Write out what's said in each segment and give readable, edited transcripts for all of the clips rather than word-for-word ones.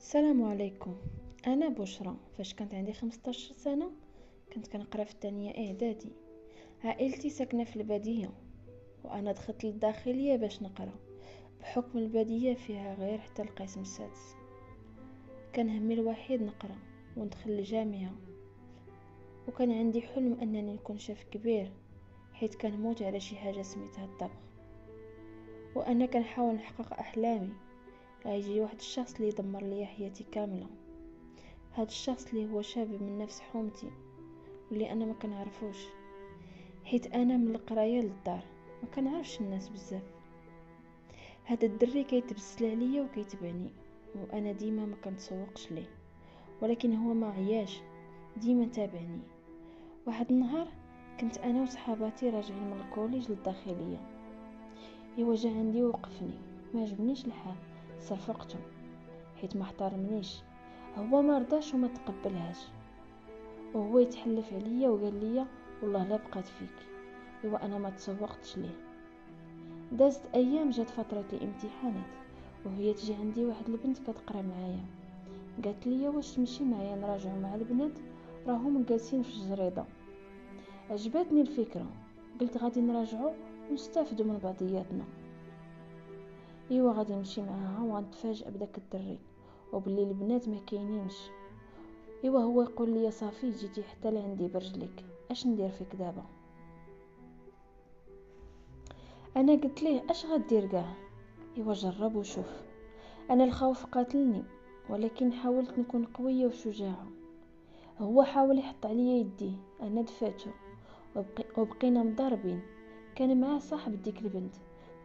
السلام عليكم. انا بشرى. فاش كانت عندي 15 سنه كنت كنقرا في الثانيه اعدادي. عائلتي ساكنه في الباديه، وانا دخلت للداخليه باش نقرا، بحكم الباديه فيها غير حتى القسم السادس. كان همي الوحيد نقرا وندخل الجامعه، وكان عندي حلم انني نكون شيف كبير، حيت كنموت على شي حاجه سميتها الطبخ. وانا كنحاول نحقق احلامي. غيجي واحد الشخص اللي يدمر لي حياتي كامله. هاد الشخص اللي هو شاب من نفس حومتي، واللي انا ما كنعرفوش، حيت انا من القرايه للدار ما كنعرفش الناس بزاف. هذا الدري كيتبسل عليا وكيتبعني، وانا ديما ما كنتسوقش ليه، ولكن هو ما عياش، ديما تابعني. واحد النهار كنت انا وصحاباتي راجعين من الكوليج للداخليه. ايوا جا عندي ووقفني، ما عجبنيش الحال، صرفقته حيت ما احترمنيش. هو ما رضاش وما تقبلهاش، وهو يتحلف عليا وقال لي والله لا بقات فيك. ايوا انا ما تسوقتش ليه. دازت ايام، جات فتره الامتحانات، وهي تجي عندي واحد البنت كتقرا معايا. قالت لي واش تمشي معايا نراجعوا مع البنات، راهم جالسين في الجريده. عجبتني الفكره، قلت غادي نراجعوا ونستافدوا من بعضياتنا. ايوا غادي نمشي معاها وغنتفاجئ بداك الدري، وباللي البنات ما كاينينش. ايوا هو يقول لي صافي جيتي حتى لعندي برجلك، اش ندير فيك دابا؟ انا قلت ليه اش غدير كاع؟ ايوا جرب وشوف. انا الخوف قاتلني، ولكن حاولت نكون قويه وشجاعه. هو حاول يحط عليا يديه، انا دفعته، وبقينا مضاربين. كان معاه صاحب ديك البنت،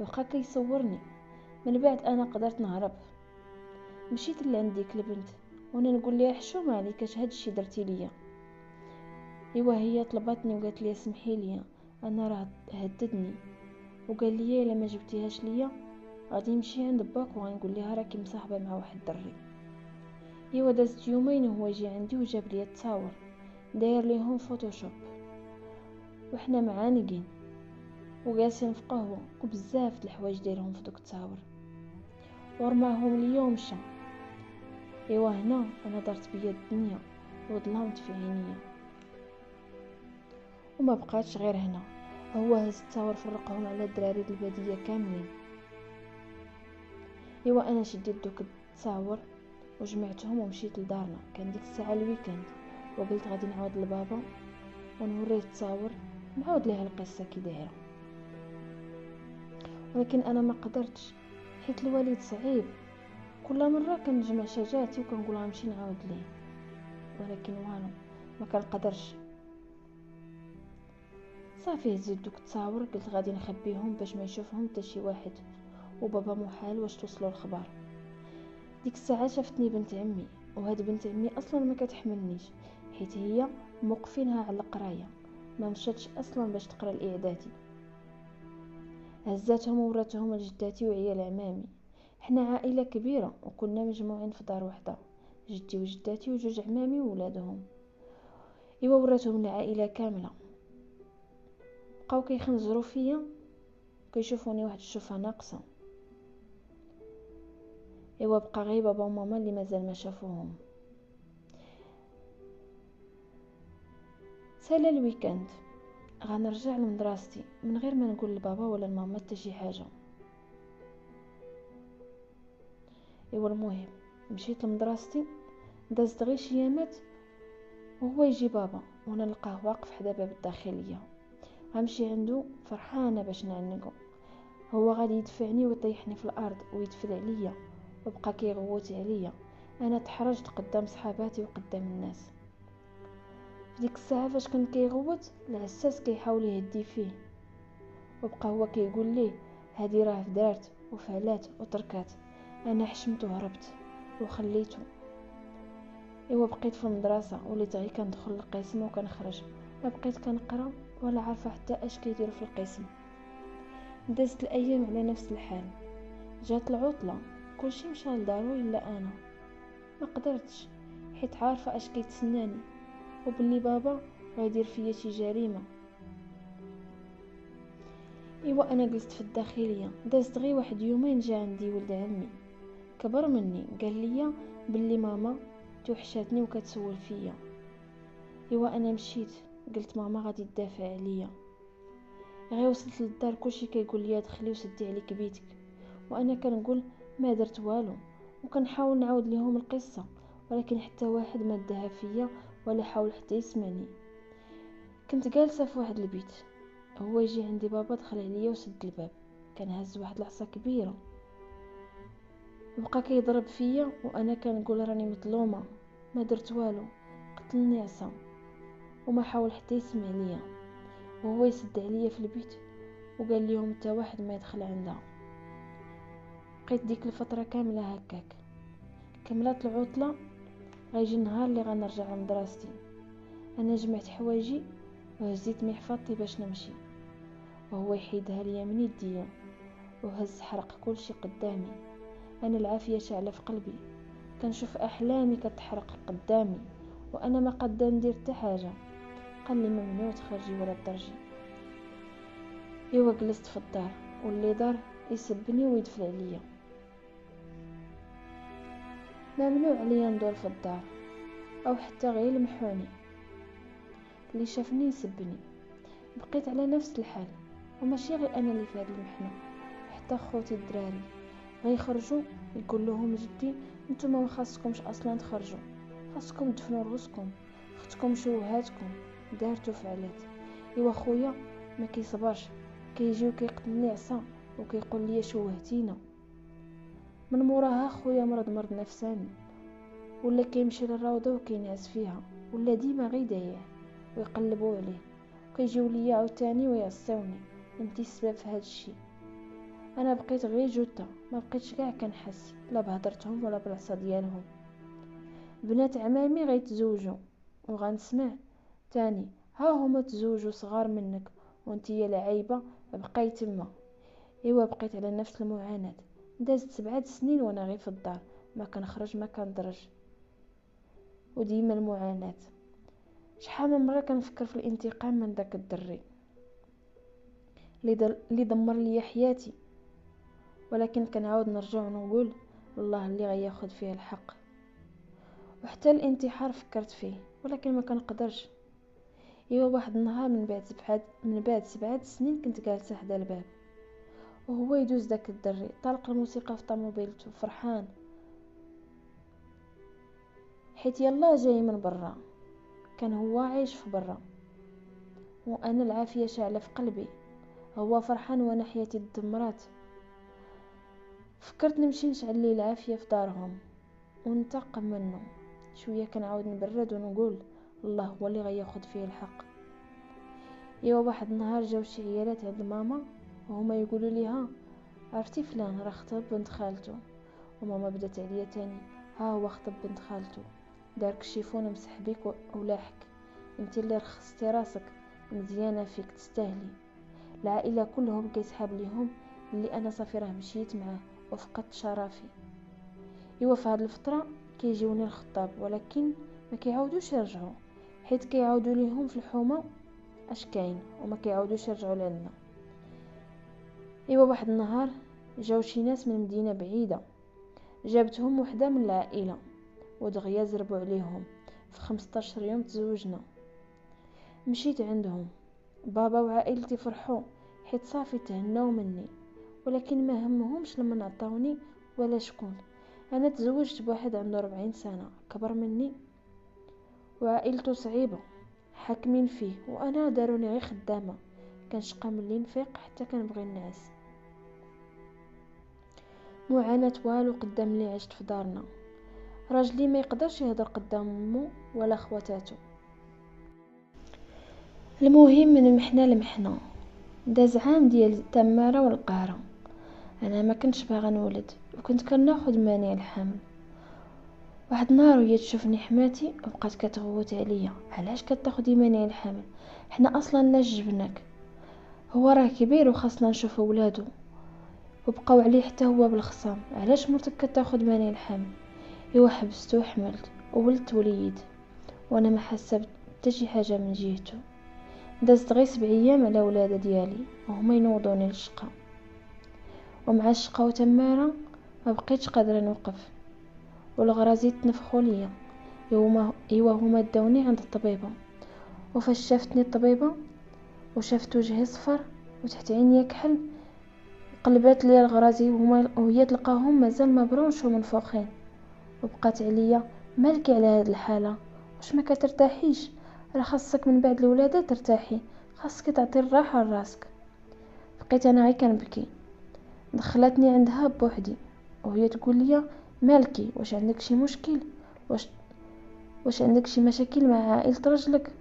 بقى كيصورني. من بعد انا قدرت نهرب، مشيت لعند ديك البنت وانا نقول لها حشومه عليك اش هادشي درتي ليا. ايوا هي طلبتني وقالت لي سمحي لي، انا راه هددني وقال لي الا ما جبتيهاش ليا غادي نمشي عند باك وغنقول لها راكي مصاحبه مع واحد الدري. ايوا دازت يومين وهو يجي عندي وجاب لي التصاور داير ليهم فوتوشوب، وحنا معانقين وجالسين في قهوه، وبزاف د الحوايج دايرهم في دوك التصاور، ورماهم ليا ومشى. ايوا هنا انا دارت بيا الدنيا وظلمت في عينيا. وما بقاتش غير هنا، هو هز التصاور فرقهم على الدراري د الباديه كاملين. ايوا انا شديت دوك التصاور وجمعتهم ومشيت لدارنا. كان ديك الساعه الويكاند، وقلت غادي نعاود لبابا ونوريه التصاور، نعاود ليها القصه كي دايره. ولكن انا ما قدرتش، حيت الوالد صعيب. كل مره كنجمع شجاعتي وكنقول غنمشي نعاود ليه، ولكن والو، ما كنقدرش. صافي هزيت دوك التصاور، قلت غادي نخبيهم باش ما يشوفهم حتى شي واحد، وبابا محال واش توصلوا الخبر. ديك الساعه شافتني بنت عمي، وهاد بنت عمي اصلا ما كتحملنيش، حيت هي موقفينها على القرايه، ما مشاتش اصلا باش تقرا الاعدادي. هزاتهم ووراتهم لجداتي وعيال عمامي. حنا عائله كبيره وكنا مجموعين في دار وحده، جدي وجداتي وجوج عمامي وولادهم. ايوا وراتهم العائله كامله، بقاو كيخنزروا فيا، كيشوفوني واحد الشوفه ناقصه. ايوا بقى غير بابا وماما اللي مازال ما شافوهم. سالا الويكاند، غنرجع لمدرستي من غير ما نقول لبابا ولا لماما حتى شي حاجه. ايوا المهم مشيت لمدرستي، دازت غير شي يامات وهو يجي بابا، وانا نلقاه واقف حدا باب الداخليه. غنمشي عنده فرحانه باش نعنقو. هو غادي يدفعني ويطيحني في الارض ويدفل عليا، وبقى كيغوت عليا. انا تحرجت قدام صحاباتي وقدام الناس. في ديك الساعه فاش كان كيغوت، العساس كيحاول يهدي فيه، وبقى هو كيقول ليه هادي راه دارت وفعلات وتركات. انا حشمت وهربت وخليته. ايوا بقيت في المدرسه، وليت غير كندخل القسم وكنخرج، ما بقيت كنقرا ولا عارفه حتى اش كيديروا في القسم. دازت الايام على نفس الحال. جات العطله، كلشي مشى لدارو الا انا. ما قدرتش، حيت عارفه اش كيتسناني، وباللي بابا غيدير فيا شي جريمه. ايوا انا جلست في الداخليه. دازت غير واحد يومين، جا عندي ولد عمي، كبر مني قال لي باللي ماما توحشاتني وكتسول فيا. ايوا انا مشيت قلت ماما غادي تدافع عليا. غير وصلت للدار كلشي كيقول لي دخلي وسدي عليك بيتك، وانا كنقول ما درت والو، وكنحاول نعاود لهم القصه، ولكن حتى واحد ما داها فيا ولا حاول حتى يسمعني. كنت جالسه في واحد البيت، هو يجي عندي بابا دخل عليا وسد الباب، كان هز واحد العصا كبيره بقى كيضرب فيا، وانا كنقول راني مظلومه ما درت والو، قتلني عصا وما حاول حتى يسمع ليا. وهو يسد عليا في البيت وقال لهم حتى واحد ما يدخل عندها. بقيت ديك الفتره كامله هكاك. كملات العطله، غيجي النهار اللي غنرجع لمدرستي. انا جمعت حوايجي وهزيت محفظتي باش نمشي، وهو يحيدها ليا من يديا وهز حرق كلشي قدامي. انا العافيه شاعله في قلبي، كنشوف احلامي كتحرق قدامي وانا ما قادره ندير حتى حاجه. قال لي ممنوع تخرجي ولا تدرجي. ايوا جلست في الدار، واللي دار يسبني ويدفل عليا. ممنوع عليا ندور في الدار او حتى غير يلمحوني، اللي شافني يسبني. بقيت على نفس الحال، وماشي غير انا اللي في هذه المحنه، حتى خوتي الدراري غيخرجوا يقول لهم جدي نتوما ما خاصكمش اصلا تخرجوا، خاصكم تدفنوا رؤوسكم، اختكم شوهاتكم دارتو فعلات. ايوا خويا ما كيصبرش، كيجي وكيقتلني عصا وكيقول لي شوهتينا. من موراها خويا مرض نفساني، ولا كيمشي للروضه وكينعس فيها، ولا ديما غير دايع ويقلبوا عليه، وكيجيو ليا عاوتاني ويعصيوني انتي السبب في هذا الشيء. انا بقيت غير جثه، ما بقيتش كاع كنحس لا بهضرتهم ولا بالعصا ديالهم. بنات عمامي غيتزوجوا وغنسمع تاني ها هما تزوجوا صغار منك وانتي العايبه بقاي تما. ايوا بقيت على نفس المعاناه. دازت 7 سنين وانا غير في الدار، ما كنخرج ما كندرج، وديما المعاناه. شحال من مره كنفكر في الانتقام من داك الدري اللي دمر لي حياتي، ولكن كنعاود نرجع ونقول الله اللي غياخذ فيه الحق. وحتى الانتحار فكرت فيه ولكن ما كنقدرش. ايوا واحد النهار من بعد 7 سنين كنت جالسه حدا الباب، وهو يدوز داك الدري طلق الموسيقى في طوموبيلته فرحان حيت يلا جاي من برا. كان هو عايش في برا وانا العافيه شاعله في قلبي، هو فرحان وانا حياتي تدمرات. فكرت نمشي نشعل ليه العافيه في دارهم وننتقم منه. شويه كنعاود نبرد ونقول الله هو اللي غياخذ فيه الحق. ايوا واحد النهار جاو شي عيالات عند ماما وهما يقولوا ليها عرفتي فلان راه خطب بنت خالته. وماما بدات عليا تاني ها هو خطب بنت خالته، دارك الشيفون مسح بيك ولاحك، انت اللي رخصتي راسك، مزيانه فيك تستاهلي. العائله كلهم كيسحاب ليهم اللي انا صافي راه مشيت معاه وفقدت شرفي. ايوا في هذه الفتره كيجيوني الخطاب ولكن ما كيعاودوش يرجعوا، حيت كيعاودوا ليهم في الحومه اش كاين وما كيعاودوش يرجعوا لنا. ايوا واحد النهار جاو شي ناس من مدينه بعيده، جابتهم وحده من العائله ودغيا زربوا عليهم. في 15 يوم تزوجنا. مشيت عندهم، بابا وعائلتي فرحوا حيت صافي تهناو مني، ولكن ما همهمش لما نعطاوني ولا شكون. انا تزوجت بواحد عنده 40 سنه كبر مني، وعائلته صعيبه حاكمين فيه، وانا داروني غير خدامه كنشقى ملي نفيق حتى كنبغي نعس. معاناه والو قدام اللي عشت في دارنا. راجلي ما يقدرش يهضر قدام امه ولا خواتاتو. المهم من محنه لمحنه داز عام ديال التماره والقهره. انا ما كنتش باغا نولد وكنت كناخذ مانع الحمل. واحد النهار وهي تشوفني حماتي وبقات كتغوت عليا علاش كتاخدي مانع الحمل، حنا اصلا لاش جبناك، هو راه كبير وخاصنا نشوفوا ولادو. وبقاو عليه حتى هو بالخصام علاش مرتك كتاخد مانع الحمل. ايوا حبست وحملت وولدت وليد وانا ما حاسه حتى شي حاجه من جهته. دازت غير 7 ايام على ولاده ديالي وهما ينوضوني للشقه، ومع الشقه وتماره ما بقيتش قادره نوقف، والغرازي تنفخوا ليا. هما داوني عند الطبيبه، وفاش شافتني الطبيبه وشافت وجهي صفر وتحت عينيا كحل، قلبات لي الغرازي وهي تلقاهم مازال مبرونش ومنفوخين، وبقات عليا: مالكي على هاد الحاله؟ واش ما كترتاحيش؟ راه خاصك من بعد الولاده ترتاحي، خاصك تعطي الراحه لراسك. بقيت انا غير كنبكي. دخلتني عندها بوحدي وهي تقول لي: مالكي؟ واش عندك شي مشكل؟ واش عندك شي مشاكل مع عائله رجلك؟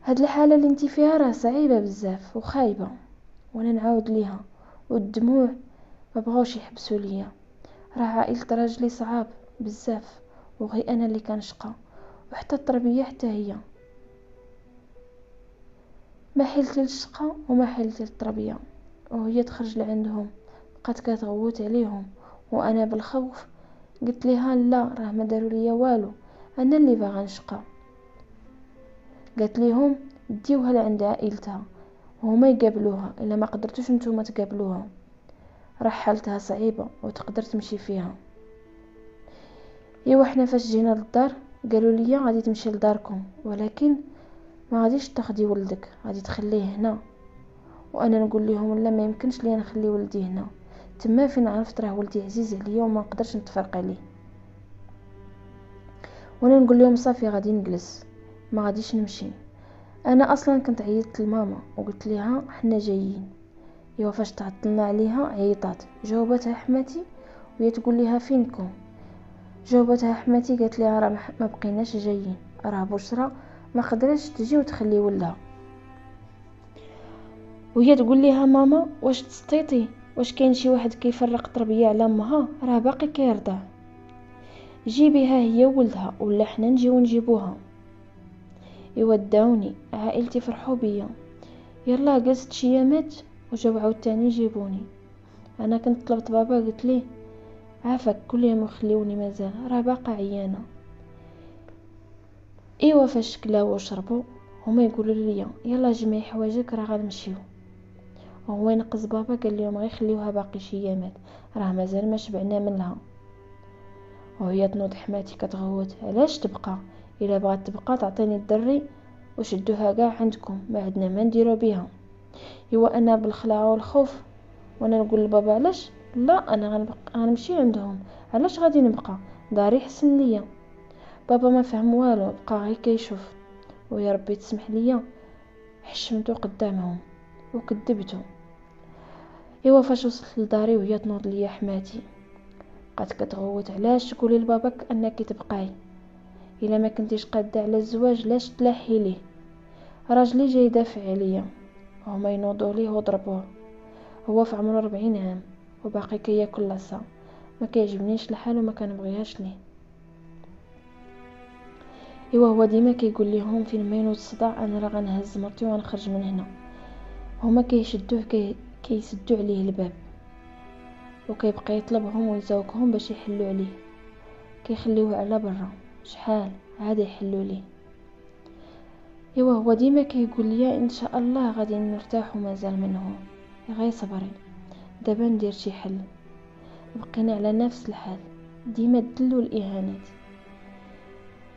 هاد الحاله اللي انت فيها راه صعيبه بزاف وخايبه. وانا نعاود ليها، والدموع ما بغاوش يحبسوا ليا. راه عائله راجلي صعاب بزاف، وغي انا اللي كنشقى، وحتى التربيه حتى هي. ما حلت للشقة وما حلت للتربيه. وهي تخرج لعندهم، بقات كتغوت عليهم، وانا بالخوف قلت لها: لا، راه ما داروا ليا والو، انا اللي باغا نشقى. قالت ليهم: ديوها لعند عائلتها وهما يقابلوها، الا ما قدرتوش نتوما تقابلوها راه حالتها صعيبه وتقدر تمشي فيها. ايوا حنا فاش جينا للدار قالوا لي: غادي تمشي لداركم، ولكن ما غاديش تاخدي ولدك، غادي تخليه هنا. وانا نقول لهم: لا، ما يمكنش ليا نخلي ولدي هنا، تما فين عرفت راه ولدي عزيز عليا وما نقدرش نتفرق عليه. وانا نقول لهم: صافي غادي نجلس، ما غاديش نمشي. انا اصلا كنت عيطت لماما وقلت لها حنا جايين. ايوا فاش تعطلنا عليها عيطات، جاوبتها حماتي وهي تقول لها: فينكم؟ جاوبتها حماتي قالت لها: راه ما بقيناش جايين، راه بشرى ما قدرتش تجي وتخلي ولها. وهي تقول لها: ماما واش تسطيتي؟ واش كاين شي واحد كيفرق تربيه على امها؟ راه باقي كيرضع، جيبيها هي وولدها ولا حنا نجيو نجيبوها. يودعوني عائلتي فرحوا بيا. يلا جلست شي يامات وجاو عاوتاني يجيبوني. انا كنت طلبت بابا قلت ليه: عافاك كل يوم وخليوني، مازال راه باقا عيانه. ايوا فاش كلاو وشربوا هما يقولوا لي: يلا جمعي حوايجك راه غنمشيو. وهو ينقز بابا قال لهم: غير خليوها باقي شي يامات، راه مازال ما شبعنا منها. وهي تنوض حماتي كتغوت: علاش تبقى؟ الا بغات تبقى تعطيني الدري وشدوها كاع عندكم، ما عندنا ما نديرو بها. ايوا انا بالخلعه والخوف وانا نقول لبابا: علاش؟ لا، انا غنمشي عندهم، علاش غادي نبقى؟ داري حسن ليا. بابا ما فهم والو، بقى غير كيشوف. ويا ربي تسمح ليا، حشمته قدامهم وكذبته. ايوا فاش وصلت لداري وهي تنوض ليا حماتي بقات كتغوت: علاش تقولي لباباك انك تبقاي؟ الا ما كنتيش قاده على الزواج لاش تلاحي ليه؟ راجلي جاي يدافع عليا. هما ينوضوا ليه وضربوه. هو في عمره 40 عام وباقي كياكل لصا. ما كيعجبنيش الحال وما كنبغيهاش ليه. ايوا هو ديما كيقول لهم فين ما ينوض الصداع انا راه غنهز مرتي وغنخرج من هنا. هما كيشدوه كيسدوا عليه الباب، وكيبقى يطلبهم ويزوقهم باش يحلوا عليه، كيخليوه على برا شحال عاد يحلوا ليه. ايوا هو ديما كيقول لي: ان شاء الله غادي نرتاح ومازال منه، غير صبري دابا ندير شي حل. بقينا على نفس الحال، ديما الذل والاهانات.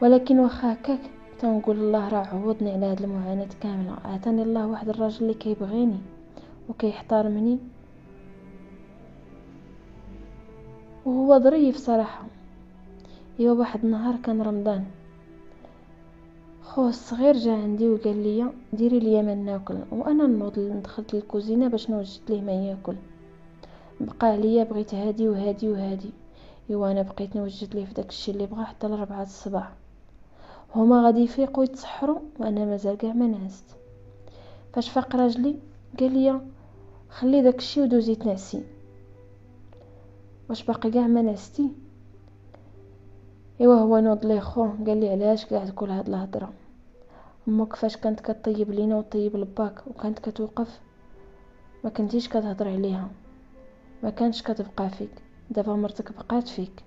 ولكن واخا هكاك تنقول الله راه عوضني على هاد المعاناه كامله، عطاني الله واحد الراجل اللي كيبغيني وكيحترمني وهو ظريف صراحه. ايوا واحد النهار كان رمضان، خوه الصغير جا عندي وقال لي: ديري لي ما ناكل. وانا نوض دخلت للكوزينه باش نوجد ليه ما ياكل. بقى عليا بغيت هادي وهادي وهادي. ايوا انا بقيت نوجد ليه في داكشي اللي بغا حتى ل4 الصباح. هما غادي يفيقوا يتسحروا وانا مازال كاع ما نعست. فاش فاق راجلي قال لي: خلي داكشي ودوزي تنعسي. واش باقي كاع ما نعستي؟ ايوا هو نوض ليه خوه قال لي: علاش كاع تقول هاد الهضره؟ امك فاش كانت كطيب لينا وطيب لباك وكانت كتوقف ما كنتيش كتهضر عليها، ما كانش كتبقى فيك. دابا مرتك بقات فيك.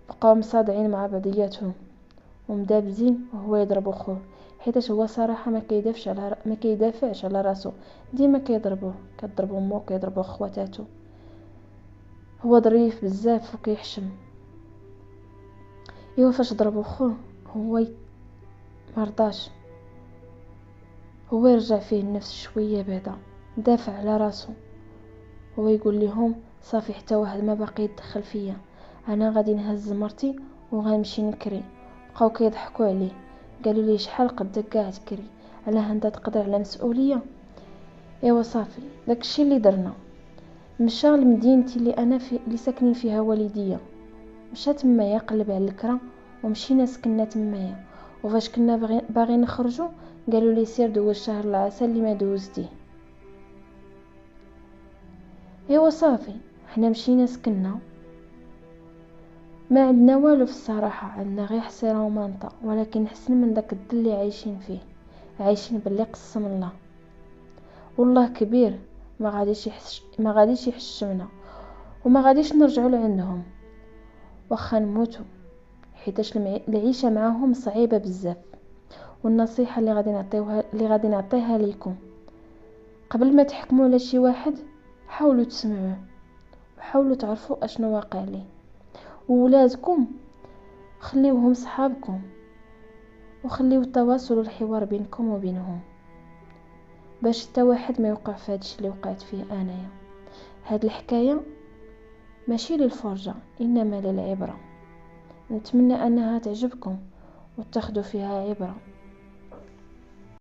بقاو مصادعين مع بعضياتهم ومدابزين، وهو يضرب خوه حيتاش هو صراحه ما كيدافعش على راسو، ديما كيضربوه، كضربوا امو كيضربوا خواتاتو. هو ظريف بزاف وكيحشم. ايوا فاش ضربو خوه هو مرضاش، هو يرجع فيه النفس شويه بعدا، دافع على راسو. هو يقول لهم صافي حتى واحد ما باقي يدخل فيا، انا غادي نهز مرتي وغنمشي نكري. بقاو كيضحكوا عليه، قالوا لي شحال قدك كاع تكري، علاه انت تقدر على مسؤوليه؟ ايوا صافي داكشي اللي درنا. مشى لمدينتي اللي ساكنين فيها والديا، مشى تمايا قلب على الكرا ومشينا سكننا تمايا. وفاش كنا باغي نخرجوا قالوا لي سير دوز شهر العسل اللي ما دوزتيه. ايوا صافي حنا مشينا سكننا، ما عندنا والو في الصراحه، عندنا غير حصيره ومنطه، ولكن حسن من داك الدل اللي عايشين فيه، عايشين باللي قسم الله. والله كبير، ما غاديش يحشمنا وما غاديش نرجعوا لعندهم واخا نموتوا، حيتاش العيشه معاهم صعيبه بزاف. والنصيحه اللي غادي نعطيها لكم، قبل ما تحكموا على شي واحد حاولوا تسمعوه وحاولوا تعرفوا اشنو واقع ليه. وولادكم خليوهم صحابكم، وخليو التواصل والحوار بينكم وبينهم، باش حتى واحد ما يوقع في هادشي اللي وقعت فيه انايا. هاد الحكايه ماشي للفرجه انما للعبره. نتمنى انها تعجبكم وتاخذوا فيها عبره.